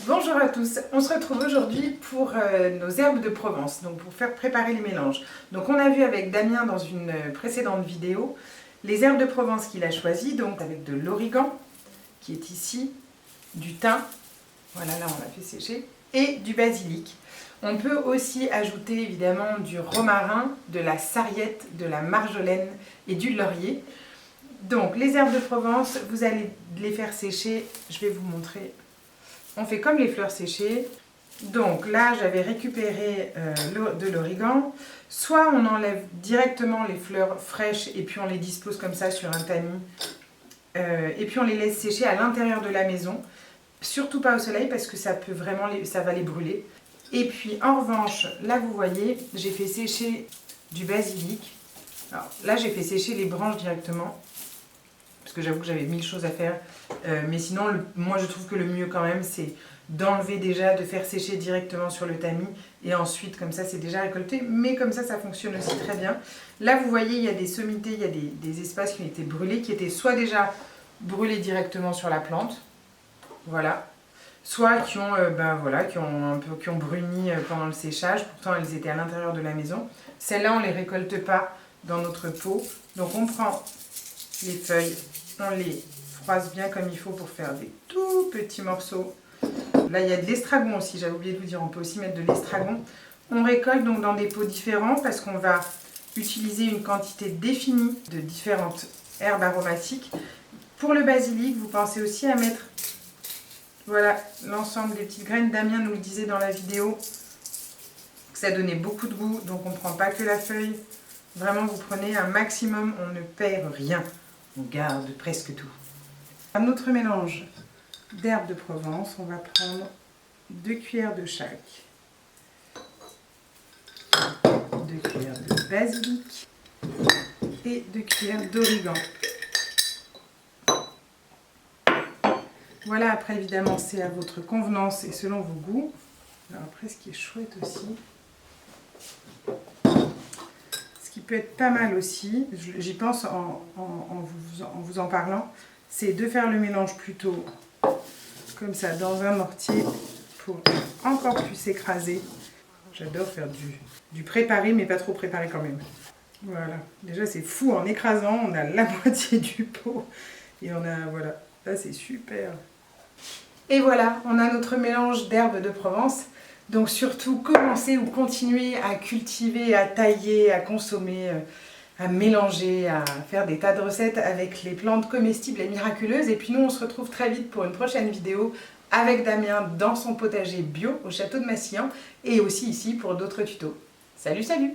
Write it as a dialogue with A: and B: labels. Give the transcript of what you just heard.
A: Bonjour à tous, on se retrouve aujourd'hui pour nos herbes de Provence, donc pour faire préparer les mélanges. Donc on a vu avec Damien dans une précédente vidéo les herbes de Provence qu'il a choisies, donc avec de l'origan qui est ici, du thym, voilà là on l'a fait sécher, et du basilic. On peut aussi ajouter évidemment du romarin, de la sarriette, de la marjolaine et du laurier. Donc les herbes de Provence, vous allez les faire sécher, je vais vous montrer. On fait comme les fleurs séchées. Donc là, j'avais récupéré de l'origan. Soit on enlève directement les fleurs fraîches et puis on les dispose comme ça sur un tamis. Et puis on les laisse sécher à l'intérieur de la maison. Surtout pas au soleil parce que ça peut vraiment ça va les brûler. Et puis en revanche, là vous voyez, j'ai fait sécher du basilic. Alors là, j'ai fait sécher les branches directement. Parce que j'avoue que j'avais 1000 choses à faire. Mais sinon, moi je trouve que le mieux quand même, c'est d'enlever déjà, de faire sécher directement sur le tamis. Et ensuite, comme ça, c'est déjà récolté. Mais comme ça fonctionne aussi très bien. Là, vous voyez, il y a des sommités, il y a des espaces qui ont été brûlés, qui étaient soit déjà brûlés directement sur la plante. Voilà. Soit qui ont, qui ont bruni pendant le séchage. Pourtant, elles étaient à l'intérieur de la maison. Celles-là, on ne les récolte pas dans notre pot. Donc, on prend les feuilles, on les froisse bien comme il faut pour faire des tout petits morceaux. Là, il y a de l'estragon aussi, j'avais oublié de vous dire, on peut aussi mettre de l'estragon. On récolte donc dans des pots différents parce qu'on va utiliser une quantité définie de différentes herbes aromatiques. Pour le basilic, vous pensez aussi à mettre voilà, l'ensemble des petites graines. Damien nous le disait dans la vidéo que ça donnait beaucoup de goût, donc on ne prend pas que la feuille. Vraiment, vous prenez un maximum, on ne perd rien. On garde presque tout. Un autre mélange d'herbes de Provence, on va prendre 2 cuillères de chaque. 2 cuillères de basilic et 2 cuillères d'origan. Voilà, après évidemment c'est à votre convenance et selon vos goûts. Alors après ce qui est chouette aussi, ce qui peut être pas mal aussi, j'y pense en vous en parlant, c'est de faire le mélange plutôt comme ça dans un mortier pour encore plus s'écraser. J'adore faire du préparé mais pas trop préparé quand même. Voilà, déjà c'est fou, en écrasant on a la moitié du pot et on a, voilà, là c'est super. Et voilà, on a notre mélange d'herbes de Provence. Donc surtout, commencez ou continuez à cultiver, à tailler, à consommer, à mélanger, à faire des tas de recettes avec les plantes comestibles et miraculeuses. Et puis nous, on se retrouve très vite pour une prochaine vidéo avec Damien dans son potager bio au château de Massillon et aussi ici pour d'autres tutos. Salut, salut!